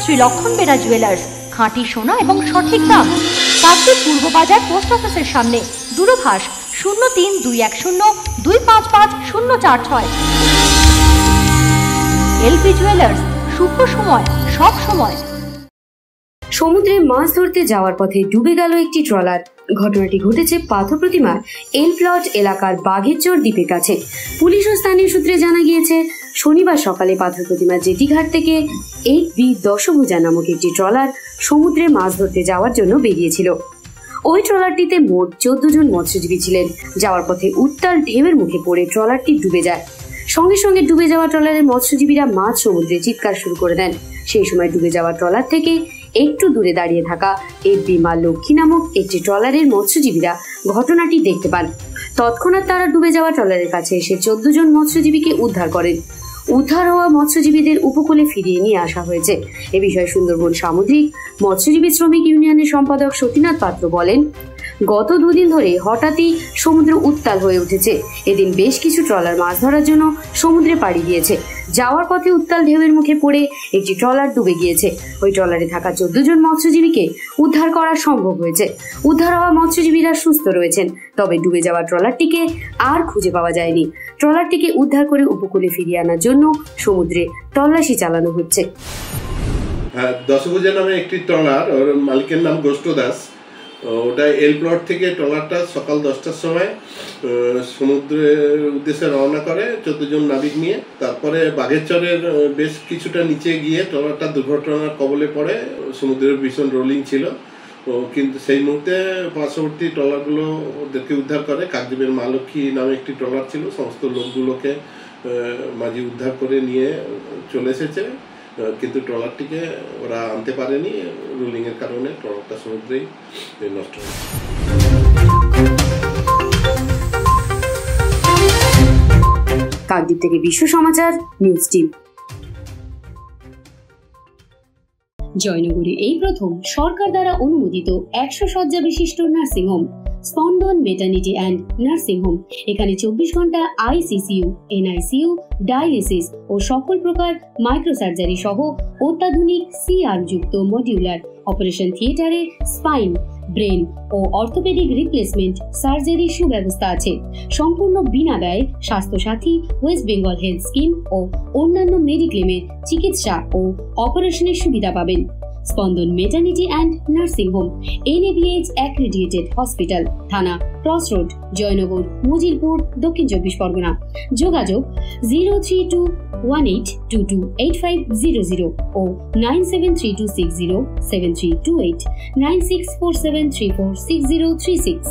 শ্রী লক্ষণ বেরা জুয়েলার্স, খাঁটি সোনা এবং সঠিক দাম। কাকদ্বীপ পূর্ব বাজার পোস্ট অফিসের সামনে, দূরভাষ 032102555046। এলপি জুয়েলার্স, শুভ সময় সব সময়। সমুদ্রে মাছ ধরতে যাওয়ার পথে ডুবে গেল একটি ট্রলার। ঘটনাটি ঘটেছে পাথর প্রতিমার এল প্লট এলাকার বাঘেরচর দ্বীপের কাছে। পুলিশ ও স্থানীয় সূত্রে জানা গিয়েছে, শনিবার সকালে পাথর প্রতিমার জেটিঘাট থেকে HB দশভুজা নামক একটি ট্রলার সমুদ্রে মাছ ধরতে যাওয়ার জন্য বেরিয়েছিল। ওই ট্রলারটিতে মোট 14 জন মৎস্যজীবী ছিলেন। যাওয়ার পথে উত্তাল ঢেউয়ের মুখে পড়ে ট্রলারটি ডুবে যায়। সঙ্গে সঙ্গে ডুবে যাওয়া ট্রলারের মৎস্যজীবীরা মাছ সমুদ্রে চিৎকার শুরু করে দেন। সেই সময় ডুবে যাওয়া ট্রলার থেকে একটু দূরে দাঁড়িয়ে থাকা HB মা লক্ষ্মী নামক একটি ট্রলারের মৎস্যজীবীরা ঘটনাটি দেখতে পান। তৎক্ষণাৎ তারা ডুবে যাওয়া ট্রলারের কাছে এসে 14 জন মৎস্যজীবীকে উদ্ধার করেন। উদ্ধার হওয়া মৎস্যজীবীদের উপকূলে ফিরিয়ে নিয়ে আসা হয়েছে। এ বিষয়ে সুন্দরবন সামুদ্রিক মৎস্যজীবী শ্রমিক ইউনিয়নের সম্পাদক সতীনাথ পাত্র বলেন, গত দুদিন ধরে হঠাৎই সমুদ্র উত্তাল হয়ে উঠেছে। এদিন বেশ কিছু ট্রলার মাছ ধরার জন্য সমুদ্রে পাড়ি দিয়েছে। যাওয়ার পথে উত্তাল ঢেউয়ের মুখে পড়ে একটি ট্রলার ডুবে গিয়েছে। ওই ট্রলারে থাকা 14 জন মৎস্যজীবীকে উদ্ধার করা সম্ভব হয়েছে। উদ্ধার হওয়া মৎস্যজীবীরা সুস্থ রয়েছেন, তবে ডুবে যাওয়া ট্রলারটিকে আর খুঁজে পাওয়া যায়নি। ট্রলারটিকে উদ্ধার করে উপকূলে ফিরিয়ে আনার জন্য সমুদ্রে তল্লাশি চালানো হচ্ছে। দশভুজা নামে একটি ট্রলার, ওর মালিকের নাম গোষ্ঠ দাস। ওটা এল প্লট থেকে ট্রলারটা সকাল 10টার সময় সমুদ্রের উদ্দেশ্যে রওনা করে 14 জন নাবিক নিয়ে। তারপরে বাঘেরচরের বেশ কিছুটা নিচে গিয়ে ট্রলারটা দুর্ঘটনার কবলে পড়ে। সমুদ্রের ভীষণ রোলিং ছিল, কিন্তু সেই মুহূর্তে পার্শ্ববর্তী ট্রলারগুলো ওদেরকে উদ্ধার করে। কাকদ্বীপের মা লক্ষ্মী নামে একটি ট্রলার ছিল, সমস্ত লোকগুলোকে মাঝি উদ্ধার করে নিয়ে চলে এসেছে, কিন্তু ট্রলারটিকে ওরা আনতে পারেনি। রুলিং এর কারণে ট্রলারটা সমুদ্রেই নষ্ট হয়েছে। কাকদ্বীপ থেকে বিশ্ব সমাচার নিউজ টিম। জয়নগরে এই প্রথম সরকার দ্বারা অনুমোদিত 100 শয্যা বিশিষ্ট নার্সিংহোম স্পন্দন মেটার্নিটি অ্যান্ড নার্সিং হোম। এখানে 24 ঘন্টা ICCU, NICU, ডায়ালিসিস ও সকল প্রকার মাইক্রোসার্জারি সহ অত্যাধুনিক CR যুক্ত মডিউলার অপারেশন থিয়েটারে স্পাইন, ব্রেন ও অর্থোপেডিক রিপ্লেসমেন্ট সার্জারির সুব্যবস্থা আছে। সম্পূর্ণ বিনা ব্যয় Swasthyasathi, West Bengal health scheme ও অন্যান্য মেডিক্লেমের চিকিৎসা ও অপারেশনের সুবিধা পাবেন। Spandan maternity and nursing home, NABH accredited hospital, থানা ক্রস রোড, জয়নগর, মজিলপুর, দক্ষিণ 24 পরগনা। যোগাযোগ 0321822850 ও 9732607328, 9647346036।